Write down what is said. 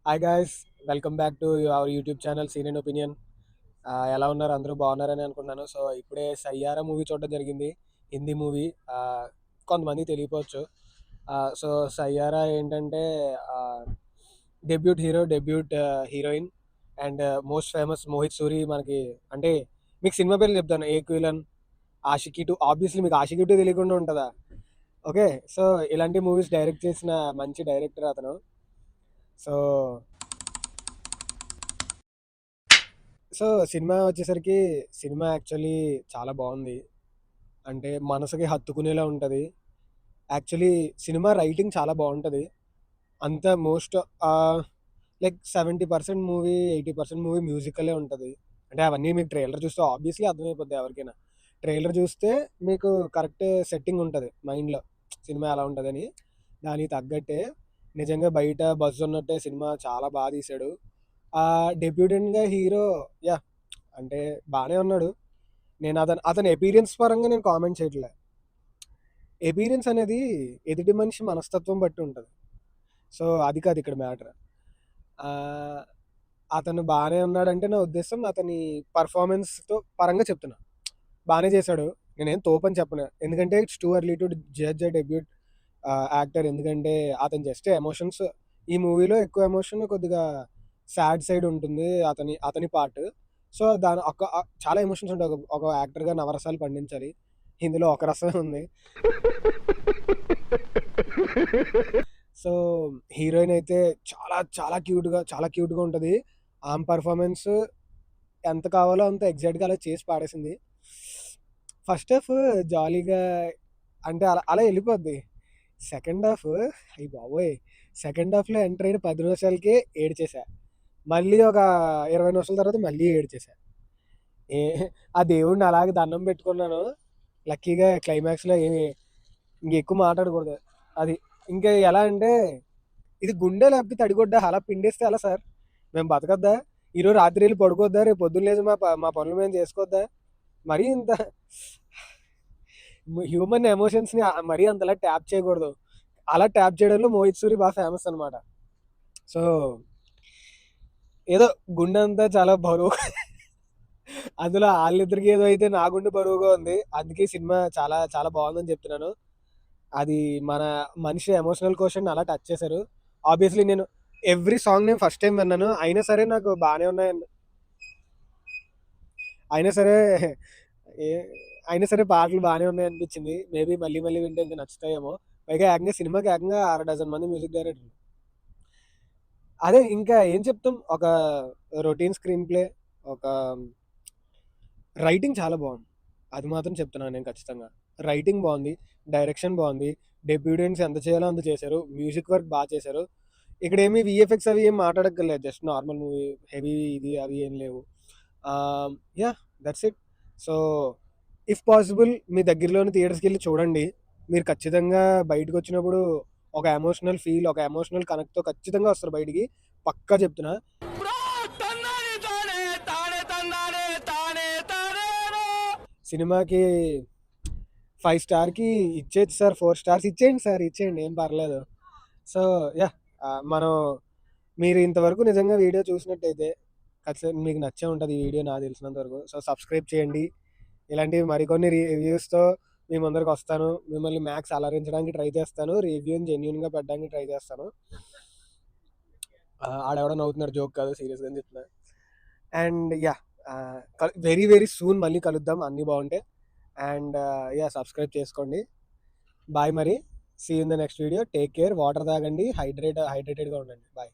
Hi guys, welcome back to our YouTube channel scene and opinion. ఎలా ఉన్నారు? అందరూ బాగున్నారని అనుకుంటున్నాను. సో ఇప్పుడే సయ్యారా మూవీ చూడడం జరిగింది. హిందీ మూవీ. కొంతమంది తెలియపోవచ్చు. సో సయ్యారా ఏంటంటే debut heroine and most famous Mohit Suri మనకి. అంటే మీకు సినిమా పేర్లు చెప్తాను: ఏక్ విలన్, ఆషికీ 2. ఆబ్వియస్లీ మీకు ఆషికీ 2 తెలియకుండా ఉంటుందా? ఓకే. సో ఇలాంటి మూవీస్ డైరెక్ట్ చేసిన మంచి డైరెక్టర్ అతను. సో సో సినిమా వచ్చేసరికి, సినిమా యాక్చువల్లీ చాలా బాగుంది. అంటే మనసుకి హత్తుకునేలా ఉంటుంది. యాక్చువల్లీ సినిమా రైటింగ్ చాలా బాగుంటుంది. అంత మోస్ట్ లైక్ 70% మూవీ, 80% మూవీ మ్యూజికలే ఉంటుంది. అంటే అవన్నీ మీకు ట్రైలర్ చూస్తే ఆబ్వియస్లీ అర్థమైపోద్ది ఎవరికైనా. ట్రైలర్ చూస్తే మీకు కరెక్ట్ సెట్టింగ్ ఉంటుంది మైండ్లో, సినిమా ఎలా ఉంటుందని. దానికి తగ్గట్టే నిజంగా బయట బజ్ ఉన్నట్టే సినిమా చాలా బాగా తీశాడు. డెబ్యూటెంట్గా హీరో, యా, అంటే బాగానే ఉన్నాడు. నేను అతని ఎపీరియన్స్ పరంగా నేను కామెంట్ చేయట్లే. ఎపీరియన్స్ అనేది ఎదుటి మనిషి మనస్తత్వం బట్టి ఉంటుంది. సో అది కాదు ఇక్కడ మ్యాటర్. అతను బాగానే ఉన్నాడంటే నా ఉద్దేశం అతని పర్ఫార్మెన్స్తో పరంగా చెప్తున్నా. బాగానే చేశాడు. నేనేం తోపని చెప్పను, ఎందుకంటే it's too early to judge a debut actor. ఎందుకంటే అతను జస్ట్ ఎమోషన్స్, ఈ మూవీలో ఎక్కువ ఎమోషన్ కొద్దిగా సాడ్ సైడ్ ఉంటుంది అతని అతని పార్ట్. సో దాని చాలా ఎమోషన్స్ ఉంటాయి. ఒక యాక్టర్గా నవరసాలు పండించాలి. ఇందులో ఒక రసమే ఉంది. సో హీరోయిన్ అయితే చాలా చాలా క్యూట్గా ఉంటుంది. ఆమె పర్ఫార్మెన్స్ ఎంత కావాలో అంత ఎగ్జాక్ట్గా అలా చేసి పాడేసింది. ఫస్ట్ హాఫ్ జాలీగా, అంటే అలా అలా వెళ్ళిపోద్ది. సెకండ్ హాఫ్, అయ్యి బాబోయ్, సెకండ్ హాఫ్లో ఎంటర్ అయిన 10 నిమిషాలకే ఏడ్చేసా. మళ్ళీ ఒక 20 నిమిషాల తర్వాత మళ్ళీ ఏడ్చేసా. ఏ ఆ దేవుడిని అలాగే దండం పెట్టుకున్నాను. లక్కీగా క్లైమాక్స్లో ఏమి ఇంకెక్కువ మాట్లాడకూడదు. అది ఇంకా ఎలా అంటే, ఇది గుండె లేకపోతే తడిగొడ్డ అలా పిండేస్తే ఎలా సార్? మేము బతకద్దా? ఈరోజు రాత్రి వెళ్ళి పడుకోద్దా? రేపు పొద్దున్న లేచి మా పనులు మేము చేసుకోవద్దా? మరీ ఇంత హ్యూమన్ ఎమోషన్స్ని మరీ అంతలా ట్యాప్ చేయకూడదు. అలా ట్యాప్ చేయడంలో మోహిత్ సూరి బాగా ఫేమస్ అనమాట. సో ఏదో గుండె అంతా చాలా బరువు. అందులో వాళ్ళిద్దరికి ఏదో అయితే నా గుండె బరువుగా ఉంది. అందుకే సినిమా చాలా చాలా బాగుందని చెప్తున్నాను. అది మన మనిషి ఎమోషనల్ క్వశ్చన్ అలా టచ్ చేశారు. ఆబ్వియస్లీ నేను ఎవ్రీ సాంగ్ నేను ఫస్ట్ టైం విన్నాను. అయినా సరే నాకు బాగానే ఉన్నాయండి. అయినా సరే ఏ అయినా సరే పాటలు బాగానే ఉన్నాయనిపించింది. మేబీ మళ్ళీ మళ్ళీ వింటే ఇంకా నచ్చుతాయేమో. పైగా ఏకంగా సినిమాకి ఏకంగా 6 డజన్ మంది మ్యూజిక్ డైరెక్టర్లు. అదే ఇంకా ఏం చెప్తాం, ఒక రొటీన్ స్క్రీన్ ప్లే, ఒక రైటింగ్ చాలా బాగుంది. అది మాత్రం చెప్తున్నాను నేను ఖచ్చితంగా. రైటింగ్ బాగుంది, డైరెక్షన్ బాగుంది, డెబ్యూటెంట్స్ ఎంత చేయాలో అంత చేశారు, మ్యూజిక్ వర్క్ బాగా చేశారు. ఇక్కడ ఏమి విఎఫ్ఎక్స్ అవి ఏం మాట్లాడక్కర్లేదు, జస్ట్ నార్మల్ మూవీ. హెవీ ఇది అవి ఏం లేవు. Yeah, that's it. So if possible మీ దగ్గరలోని థియేటర్స్కి వెళ్ళి చూడండి. మీరు ఖచ్చితంగా బయటకు వచ్చినప్పుడు ఒక ఎమోషనల్ ఫీల్, ఒక ఎమోషనల్ కనెక్ట్తో ఖచ్చితంగా వస్తారు బయటికి. పక్కా చెప్తున్నా. సినిమాకి 5 స్టార్కి ఇచ్చేది సార్, 4 స్టార్స్ ఇచ్చేయండి సార్, ఇచ్చేయండి, ఏం పర్లేదు. సో యా, మనం, మీరు ఇంతవరకు నిజంగా వీడియో చూసినట్టయితే ఖచ్చితంగా మీకు నచ్చే ఉంటుంది ఈ వీడియో నాకు తెలిసినంత వరకు. సో సబ్స్క్రైబ్ చేయండి. ఇలాంటివి మరికొన్ని రివ్యూస్తో మీ ముందరికి వస్తాను. మిమ్మల్ని మ్యాక్స్ అలరించడానికి ట్రై చేస్తాను. రివ్యూని జెన్యున్గా పెట్టడానికి ట్రై చేస్తాను. ఆడెవడో నవ్వుతున్నారు, జోక్ కాదు, సీరియస్గా చెప్తున్నా. And yeah, very very soon మళ్ళీ కలుద్దాం అన్నీ బాగుంటే. అండ్ యా, సబ్స్క్రైబ్ చేసుకోండి. బాయ్ మరి. See in the next video. Take care. Water తాగండి, హైడ్రేటెడ్గా ఉండండి. బాయ్.